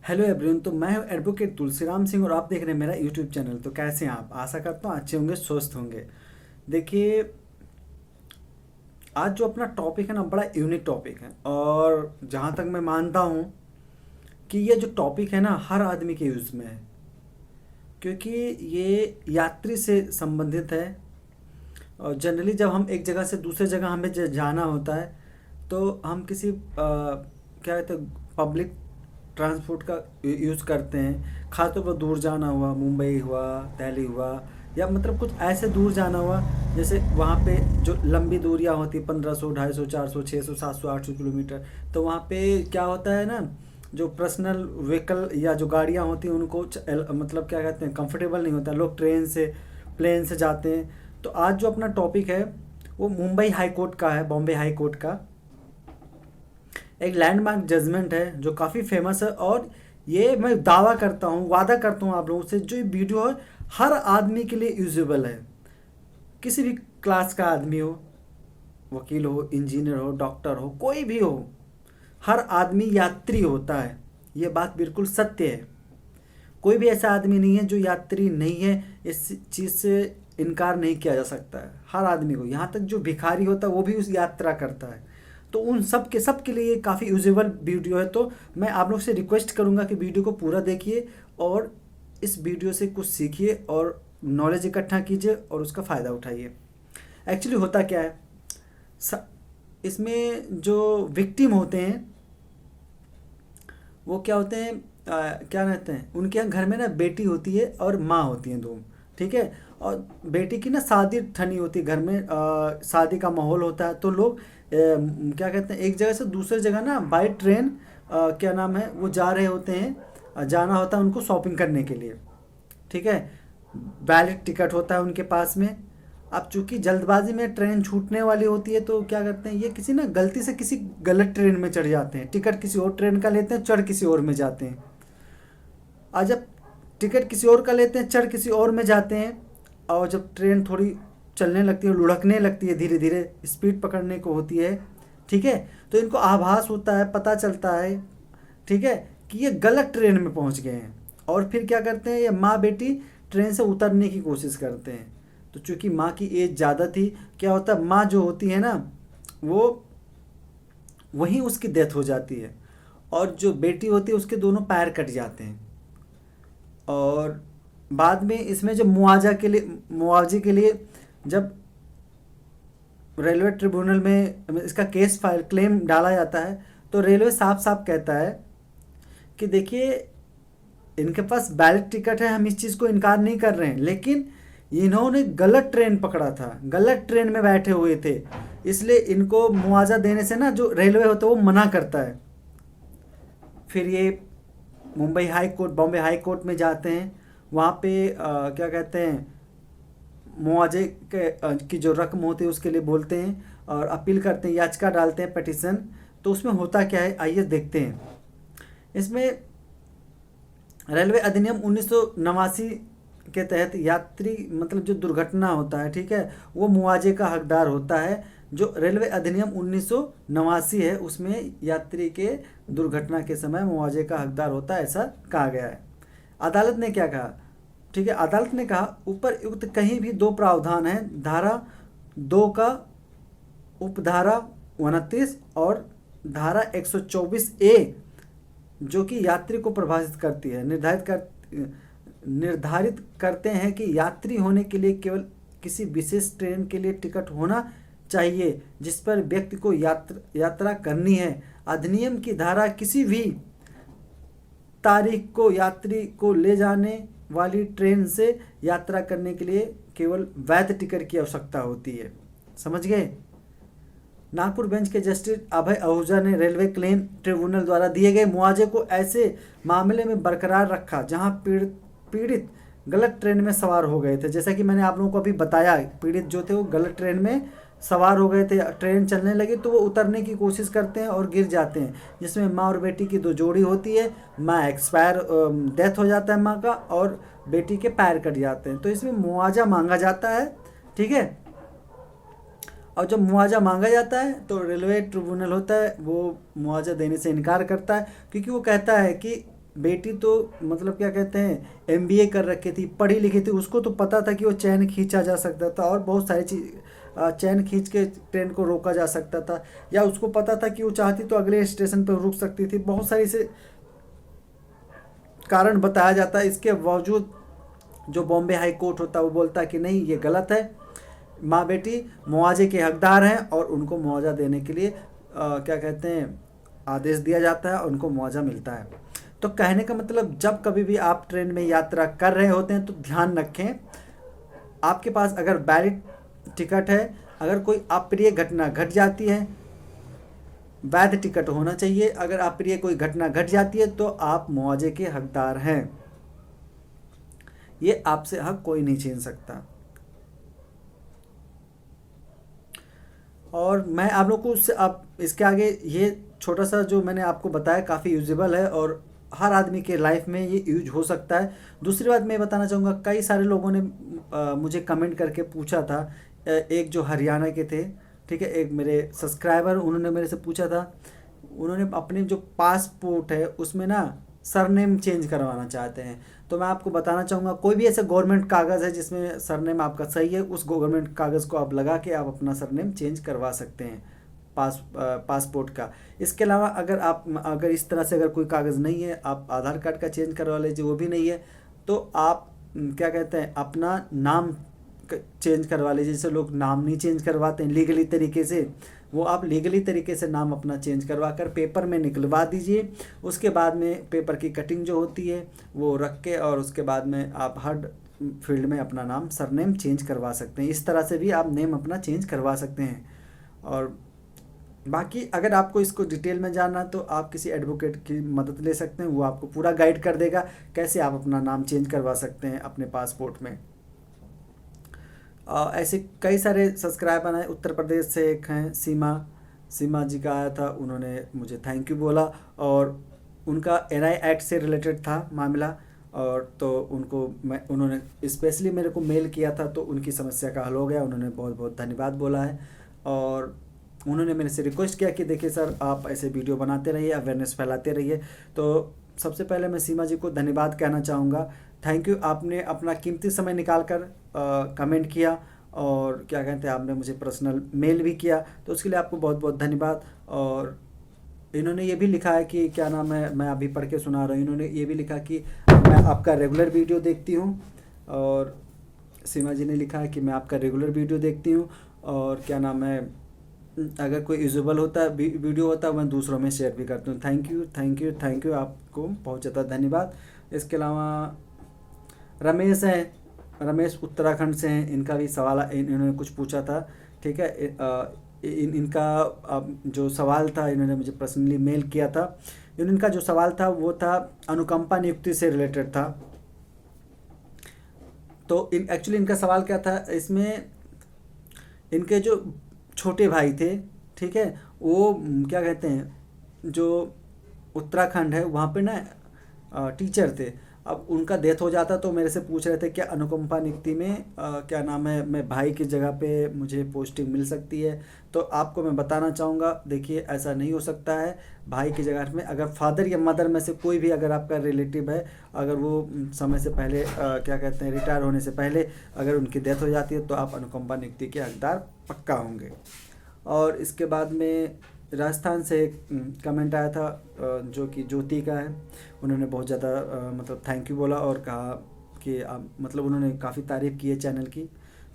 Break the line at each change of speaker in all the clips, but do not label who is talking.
Hello everyone. तो मैं हूं एडवोकेट तुलसीराम सिंह और आप देख रहे हैं मेरा यूट्यूब चैनल। तो कैसे हैं आप? आशा करता हूँ अच्छे होंगे, स्वस्थ होंगे। देखिए, आज जो अपना टॉपिक है ना, बड़ा यूनिक टॉपिक है और जहाँ तक मैं मानता हूँ कि ये जो टॉपिक है ना, हर आदमी के यूज़ में है, क्योंकि ये यात्री से संबंधित है। और जनरली जब हम एक जगह से दूसरे जगह हमें जाना होता है, तो हम किसी क्या कहते हैं, पब्लिक ट्रांसपोर्ट का यूज़ करते हैं। खासतौर पर दूर जाना हुआ, मुंबई हुआ, दिल्ली हुआ, या मतलब कुछ ऐसे दूर जाना हुआ जैसे वहाँ पे जो लंबी दूरियाँ होती 1500, 250, 400, 600, 700, 800 किलोमीटर। तो वहाँ पे क्या होता है ना, जो पर्सनल व्हीकल या जो गाड़ियाँ होती हैं उनको मतलब क्या कहते हैं, कंफर्टेबल नहीं होता। लोग ट्रेन से, प्लेन से जाते हैं। तो आज जो अपना टॉपिक है वो मुंबई हाई कोर्ट का है, बॉम्बे हाई कोर्ट का एक लैंडमार्क जजमेंट है जो काफ़ी फेमस है। और ये मैं दावा करता हूँ, वादा करता हूँ आप लोगों से, जो ये वीडियो है हर आदमी के लिए यूजेबल है। किसी भी क्लास का आदमी हो, वकील हो, इंजीनियर हो, डॉक्टर हो, कोई भी हो, हर आदमी यात्री होता है। ये बात बिल्कुल सत्य है। कोई भी ऐसा आदमी नहीं है जो यात्री नहीं है। इस चीज़ से इनकार नहीं किया जा सकता है। हर आदमी को, यहाँ तक जो भिखारी होता है वो भी उस यात्रा करता है। तो उन सब के लिए ये काफ़ी यूजेबल वीडियो है। तो मैं आप लोग से रिक्वेस्ट करूँगा कि वीडियो को पूरा देखिए और इस वीडियो से कुछ सीखिए और नॉलेज इकट्ठा कीजिए और उसका फ़ायदा उठाइए। एक्चुअली होता क्या है, स- इसमें जो विक्टिम होते हैं वो क्या होते हैं, क्या कहते हैं, उनके यहाँ घर में ना बेटी होती है और माँ होती हैं, दो। ठीक है। और बेटी की ना शादी ठनी होती है घर में, शादी का माहौल होता है। तो लोग क्या कहते हैं, एक जगह से दूसरे जगह ना बाई ट्रेन, क्या नाम है, वो जा रहे होते हैं। जाना होता है उनको शॉपिंग करने के लिए। ठीक है। वैलिड टिकट होता है उनके पास में। अब चूंकि जल्दबाजी में ट्रेन छूटने वाली होती है, तो क्या करते हैं, ये किसी ना गलती से किसी गलत ट्रेन में चढ़ जाते हैं। टिकट किसी और ट्रेन का लेते हैं, चढ़ किसी और में जाते हैं। और जब टिकट किसी और का लेते हैं, चढ़ किसी और में जाते हैं, और जब ट्रेन थोड़ी चलने लगती है, लुढ़कने लगती है, धीरे धीरे स्पीड पकड़ने को होती है। ठीक है। तो इनको आभास होता है, पता चलता है, ठीक है, कि ये गलत ट्रेन में पहुंच गए हैं। और फिर क्या करते हैं, ये माँ बेटी ट्रेन से उतरने की कोशिश करते हैं। तो चूंकि माँ की एज ज़्यादा थी, क्या होता है, माँ जो होती है ना, वो वहीं उसकी डेथ हो जाती है। और जो बेटी होती है उसके दोनों पैर कट जाते हैं। और बाद में इसमें जब मुआवजे के लिए जब रेलवे ट्रिब्यूनल में इसका केस फाइल क्लेम डाला जाता है, तो रेलवे साफ साफ कहता है कि देखिए, इनके पास वैलिड टिकट है, हम इस चीज़ को इनकार नहीं कर रहे हैं, लेकिन इन्होंने गलत ट्रेन पकड़ा था, गलत ट्रेन में बैठे हुए थे, इसलिए इनको मुआवजा देने से ना जो रेलवे होता है वो मना करता है। फिर ये Mumbai high court, Bombay high court में जाते हैं। वहाँ पे क्या कहते हैं, मुआवजे की जो रकम होती है उसके लिए बोलते हैं और अपील करते हैं, याचिका डालते हैं, पिटीशन। तो उसमें होता क्या है, आइए देखते हैं। इसमें रेलवे अधिनियम 1989 के तहत यात्री मतलब जो दुर्घटना होता है, ठीक है, वो मुआवजे का हकदार होता है। जो रेलवे अधिनियम 1989 है उसमें यात्री के दुर्घटना के समय मुआवजे का हकदार होता है, ऐसा कहा गया है। अदालत ने क्या कहा, ठीक है, अदालत ने कहा ऊपर युक्त कहीं भी दो प्रावधान है, धारा 2 का उपधारा 29 और धारा 124A, जो कि यात्री को प्रभावित करती है, निर्धारित करते हैं कि यात्री होने के लिए केवल किसी विशेष ट्रेन के लिए टिकट होना चाहिए जिस पर व्यक्ति को यात्रा करनी है। अधिनियम की धारा किसी भी तारीख को यात्री को ले जाने वाली ट्रेन से यात्रा करने के लिए केवल वैध टिकट की आवश्यकता होती है। समझ गए? नागपुर बेंच के जस्टिस अभय आहूजा ने रेलवे क्लेम ट्रिब्यूनल द्वारा दिए गए मुआवजे को ऐसे मामले में बरकरार रखा जहां पीड़ित गलत ट्रेन में सवार हो गए थे। जैसा कि मैंने आप लोगों को अभी बताया, पीड़ित जो थे वो गलत ट्रेन में सवार हो गए थे। ट्रेन चलने लगी तो वो उतरने की कोशिश करते हैं और गिर जाते हैं, जिसमें माँ और बेटी की दो जोड़ी होती है। माँ एक्सपायर, डेथ हो जाता है माँ का, और बेटी के पैर कट जाते हैं। तो इसमें मुआवजा मांगा जाता है। ठीक है। और जब मुआवजा मांगा जाता है तो रेलवे ट्रिब्यूनल होता है वो मुआवजा देने से इनकार करता है, क्योंकि वो कहता है कि बेटी तो मतलब क्या कहते हैं एमबीए कर रखी थी, पढ़ी लिखी थी, उसको तो पता था कि वो चैन खींचा जा सकता था और बहुत सारी चीज चैन खींच के ट्रेन को रोका जा सकता था, या उसको पता था कि वो चाहती तो अगले स्टेशन पर रुक सकती थी। बहुत सारी से कारण बताया जाता है, इसके बावजूद जो बॉम्बे हाई कोर्ट होता है वो बोलता है कि नहीं, ये गलत है, माँ बेटी मुआवजे के हकदार हैं और उनको मुआवजा देने के लिए क्या कहते हैं आदेश दिया जाता है और उनको मुआवजा मिलता है। तो कहने का मतलब, जब कभी भी आप ट्रेन में यात्रा कर रहे होते हैं तो ध्यान रखें, आपके पास अगर वैलिड टिकट है, अगर कोई अप्रिय घटना घट जाती है, वैध टिकट होना चाहिए, अगर अप्रिय कोई घटना घट जाती है तो आप मुआवजे के हकदार हैं, ये आपसे हक कोई नहीं छीन सकता। और मैं आप लोग को उससे आप इसके आगे ये छोटा सा जो मैंने आपको बताया काफ़ी यूजेबल है और हर आदमी के लाइफ में ये यूज हो सकता है। दूसरी बात मैं बताना चाहूँगा, कई सारे लोगों ने मुझे कमेंट करके पूछा था, एक जो हरियाणा के थे, ठीक है, एक मेरे सब्सक्राइबर, उन्होंने मेरे से पूछा था, उन्होंने अपने जो पासपोर्ट है उसमें ना सरनेम चेंज करवाना चाहते हैं। तो मैं आपको बताना चाहूँगा, कोई भी ऐसा गवर्नमेंट कागज़ है जिसमें सरनेम आपका सही है, उस गवर्नमेंट कागज़ को आप लगा के आप अपना सरनेम चेंज करवा सकते हैं पासपोर्ट का। इसके अलावा अगर इस तरह से अगर कोई कागज़ नहीं है, आप आधार कार्ड का चेंज करवा लीजिए, वो भी नहीं है, तो आप क्या कहते हैं अपना नाम चेंज करवा लीजिए। जैसे लोग नाम नहीं चेंज करवाते हैं लीगली तरीके से, वो आप लीगली तरीके से नाम अपना चेंज करवा कर पेपर में निकलवा दीजिए। उसके बाद में पेपर की कटिंग जो होती है वो रख के, और उसके बाद में आप हर फील्ड में अपना नाम सरनेम चेंज करवा सकते हैं। इस तरह से भी आप नेम अपना चेंज करवा सकते हैं। और बाकी अगर आपको इसको डिटेल में जानना है तो आप किसी एडवोकेट की मदद ले सकते हैं, वो आपको पूरा गाइड कर देगा कैसे आप अपना नाम चेंज करवा सकते हैं अपने पासपोर्ट में। ऐसे कई सारे सब्सक्राइबर हैं। उत्तर प्रदेश से एक हैं सीमा जी का आया था, उन्होंने मुझे थैंक यू बोला, और उनका एनआई एक्ट से रिलेटेड था मामला, और तो उन्होंने स्पेशली मेरे को मेल किया था, तो उनकी समस्या का हल हो गया, उन्होंने बहुत बहुत धन्यवाद बोला है। और उन्होंने मेरे से रिक्वेस्ट किया कि देखिए सर, आप ऐसे वीडियो बनाते रहिए, अवेयरनेस फैलाते रहिए। तो सबसे पहले मैं सीमा जी को धन्यवाद कहना चाहूँगा, थैंक यू, आपने अपना कीमती समय निकाल कर कमेंट किया, और क्या कहते हैं आपने मुझे पर्सनल मेल भी किया, तो उसके लिए आपको बहुत बहुत धन्यवाद। और इन्होंने ये भी लिखा है कि क्या नाम है, मैं अभी पढ़ के सुना रहा हूँ, इन्होंने ये भी लिखा कि मैं आपका रेगुलर वीडियो देखती हूँ, और सीमा जी ने लिखा है कि मैं आपका रेगुलर वीडियो देखती हूँ, और क्या नाम है अगर कोई यूजेबल होता है वीडियो होता है मैं दूसरों में शेयर भी करता हूँ। Thank you thank you thank you, आपको बहुत ज़्यादा धन्यवाद। इसके अलावा रमेश हैं, रमेश उत्तराखंड से हैं, इनका भी सवाल इन्होंने कुछ पूछा था, ठीक है। इनका जो सवाल था, इन्होंने मुझे पर्सनली मेल किया था। इनका जो सवाल था वो था अनुकंपा नियुक्ति से रिलेटेड था। तो एक्चुअली इनका सवाल क्या था, इसमें इनके जो छोटे भाई थे, ठीक है, वो क्या कहते हैं जो उत्तराखंड है वहाँ पे ना टीचर थे। अब उनका डेथ हो जाता तो मेरे से पूछ रहे थे क्या अनुकंपा नियुक्ति में क्या नाम है मैं भाई की जगह पे मुझे पोस्टिंग मिल सकती है। तो आपको मैं बताना चाहूँगा, देखिए ऐसा नहीं हो सकता है। भाई की जगह में अगर फादर या मदर में से कोई भी अगर आपका रिलेटिव है, अगर वो समय से पहले क्या कहते हैं रिटायर होने से पहले अगर उनकी डेथ हो जाती है तो आप अनुकंपा नियुक्ति के हकदार पक्का होंगे। और इसके बाद में राजस्थान से एक कमेंट आया था जो कि ज्योति का है। उन्होंने बहुत ज़्यादा मतलब थैंक यू बोला और कहा कि मतलब उन्होंने काफ़ी तारीफ़ की है चैनल की।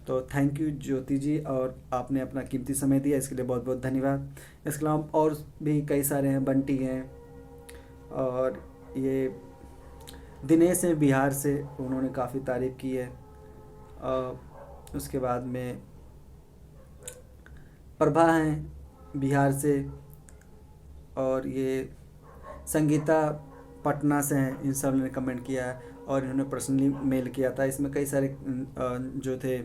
तो थैंक यू ज्योति जी, और आपने अपना कीमती समय दिया, इसके लिए बहुत बहुत धन्यवाद। इसके अलावा और भी कई सारे हैं, बंटी हैं, और ये दिनेश हैं बिहार से, उन्होंने काफ़ी तारीफ़ की है। उसके बाद में प्रभा हैं बिहार से, और ये संगीता पटना से हैं, इन सब ने कमेंट किया है और इन्होंने पर्सनली मेल किया था। इसमें कई सारे जो थे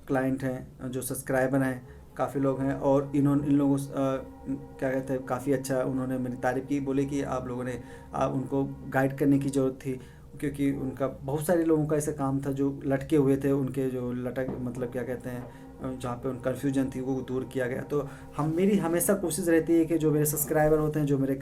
क्लाइंट हैं, जो सब्सक्राइबर हैं, काफ़ी लोग हैं, और इन लोगों क्या कहते हैं काफ़ी अच्छा उन्होंने मेरी तारीफ़ की, बोले कि आप लोगों ने उनको गाइड करने की ज़रूरत थी, क्योंकि उनका बहुत सारे लोगों का ऐसा काम था जो लटके हुए थे, उनके जो लटक मतलब क्या कहते हैं जहाँ पे उन कन्फ्यूजन थी वो दूर किया गया। तो मेरी हमेशा कोशिश रहती है कि जो मेरे सब्सक्राइबर होते हैं, जो मेरे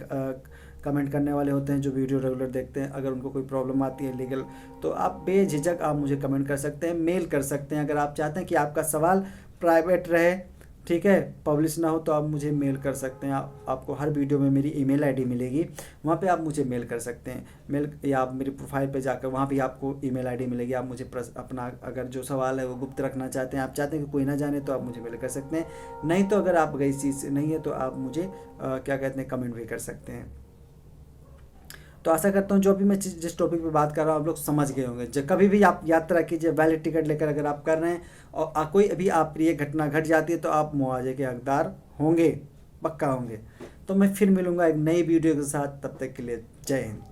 कमेंट करने वाले होते हैं जो वीडियो रेगुलर देखते हैं। अगर उनको कोई प्रॉब्लम आती है लीगल, तो आप बेझिझक आप मुझे कमेंट कर सकते हैं, मेल कर सकते हैं। अगर आप चाहते हैं कि आपका सवाल प्राइवेट रहे, ठीक है, पब्लिश ना हो, तो आप मुझे मेल कर सकते हैं। आपको हर वीडियो में मेरी ईमेल आईडी मिलेगी, वहाँ पे आप मुझे मेल कर सकते हैं। मेल या आप मेरी प्रोफाइल पे जाकर वहाँ भी आपको ईमेल आईडी मिलेगी। आप मुझे अपना अगर जो सवाल है वो गुप्त रखना चाहते हैं, आप चाहते हैं कि कोई ना जाने, तो आप मुझे मेल कर सकते हैं। नहीं तो अगर आप इस चीज़ से नहीं है तो आप मुझे क्या कहते हैं, कमेंट भी कर सकते हैं। तो आशा करता हूँ जो भी मैं जिस टॉपिक पे बात कर रहा हूँ आप लोग समझ गए होंगे। जब कभी भी आप यात्रा कीजिए वैलिड टिकट लेकर अगर आप कर रहे हैं और कोई अभी अप्रिय घटना घट जाती है तो आप मुआवजे के हकदार होंगे, पक्का होंगे। तो मैं फिर मिलूंगा एक नई वीडियो के साथ, तब तक के लिए जय हिंद।